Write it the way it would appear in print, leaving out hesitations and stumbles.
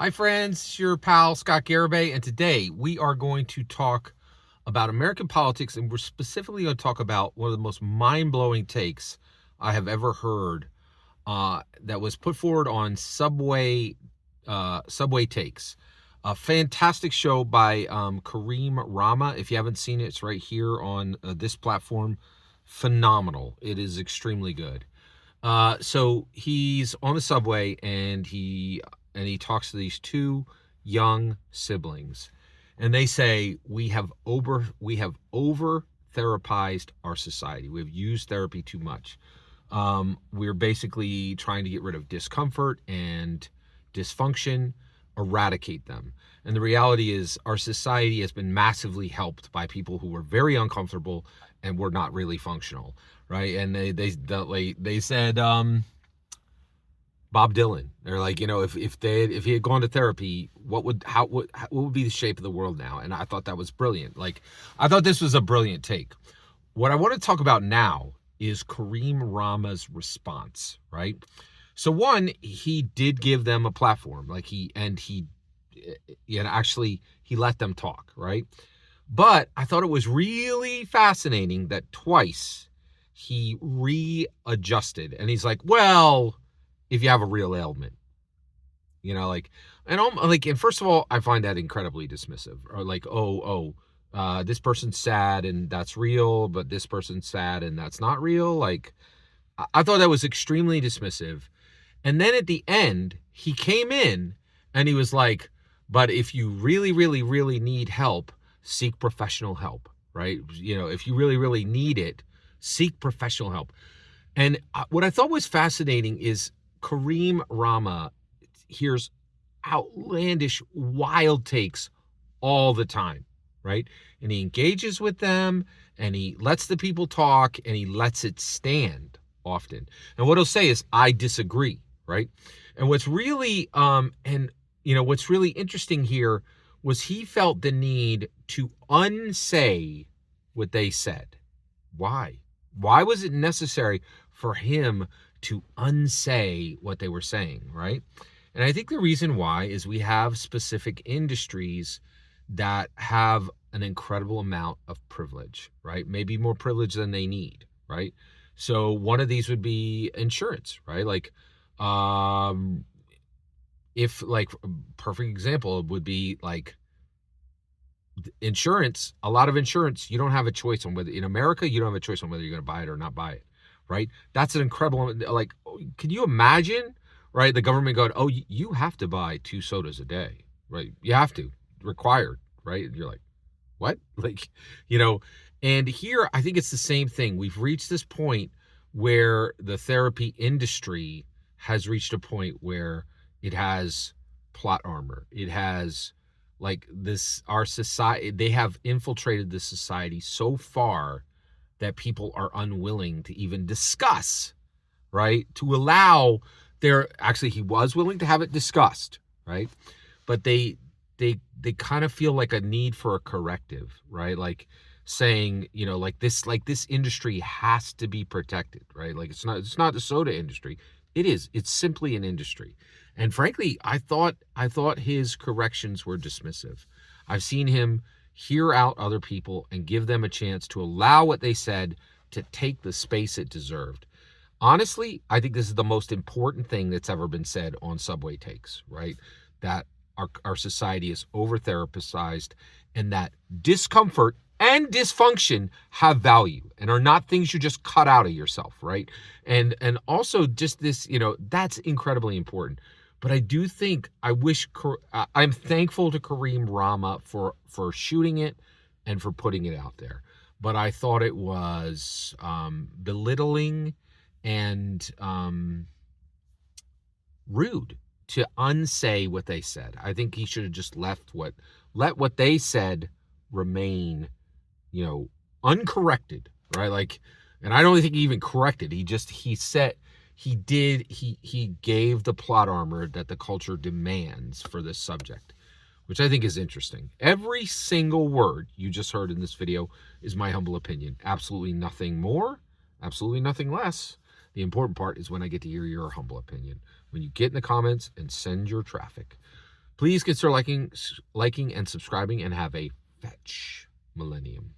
Hi friends, it's your pal Scott Garibay, and today we are going to talk about American politics, and we're specifically going to talk about one of the most mind-blowing takes I have ever heard that was put forward on Subway Takes. A fantastic show by Kareem Rama. If you haven't seen it, it's right here on this platform. Phenomenal. It is extremely good. So he's on the subway and he talks to these two young siblings, and they say we have over therapized our society. We've used therapy too much. We're basically trying to get rid of discomfort and dysfunction, eradicate them. And the reality is our society has been massively helped by people who were very uncomfortable and were not really functional, right? And they said Bob Dylan. They're like, if he had gone to therapy, what would be the shape of the world now? And I thought that was brilliant. Like, I thought this was a brilliant take. What I want to talk about now is Kareem Rama's response, right? So one, he did give them a platform, he let them talk, right? But I thought it was really fascinating that twice he readjusted, and he's like, well, if you have a real ailment, and first of all, I find that incredibly dismissive, or like, this person's sad and that's real, but this person's sad and that's not real. Like, I thought that was extremely dismissive. And then at the end, he came in and he was like, but if you really, really, really need help, seek professional help, right? If you really, really need it, seek professional help. And what I thought was fascinating is Kareem Rama hears outlandish, wild takes all the time, right? And he engages with them, and he lets the people talk, and he lets it stand often. And what he'll say is, I disagree, right? And what's really what's really interesting here was he felt the need to unsay what they said. Why? Why was it necessary for him to unsay what they were saying, right? And I think the reason why is we have specific industries that have an incredible amount of privilege, right? Maybe more privilege than they need, right? So one of these would be insurance, right? Perfect example would be like insurance. A lot of insurance, you don't have a choice on whether, in America, you don't have a choice on whether you're going to buy it or not buy it, right? That's an incredible, like, can you imagine, right? The government going, oh, you have to buy 2 sodas a day, right? You have to, required, right? You're like, what? And here, I think it's the same thing. We've reached this point where the therapy industry has reached a point where it has plot armor. It has our society, they have infiltrated the society so far that people are unwilling to even discuss, right? To allow he was willing to have it discussed, right? But they kind of feel like a need for a corrective, right? Like saying, this industry has to be protected, right? Like it's not the soda industry. It's simply an industry. And frankly, I thought his corrections were dismissive. I've seen him hear out other people and give them a chance to allow what they said to take the space it deserved. Honestly, I think this is the most important thing that's ever been said on Subway Takes, right? That our society is over-therapized, and that discomfort and dysfunction have value and are not things you just cut out of yourself, right? And also just this, that's incredibly important. But I do think I'm thankful to Kareem Rama for shooting it and for putting it out there. But I thought it was belittling and rude to unsay what they said. I think he should have just let what they said remain, uncorrected, right? And I don't think he even corrected. He gave the plot armor that the culture demands for this subject, which I think is interesting. Every single word you just heard in this video is my humble opinion. Absolutely nothing more, absolutely nothing less. The important part is when I get to hear your humble opinion, when you get in the comments and send your traffic. Please consider liking and subscribing, and have a fetch millennium.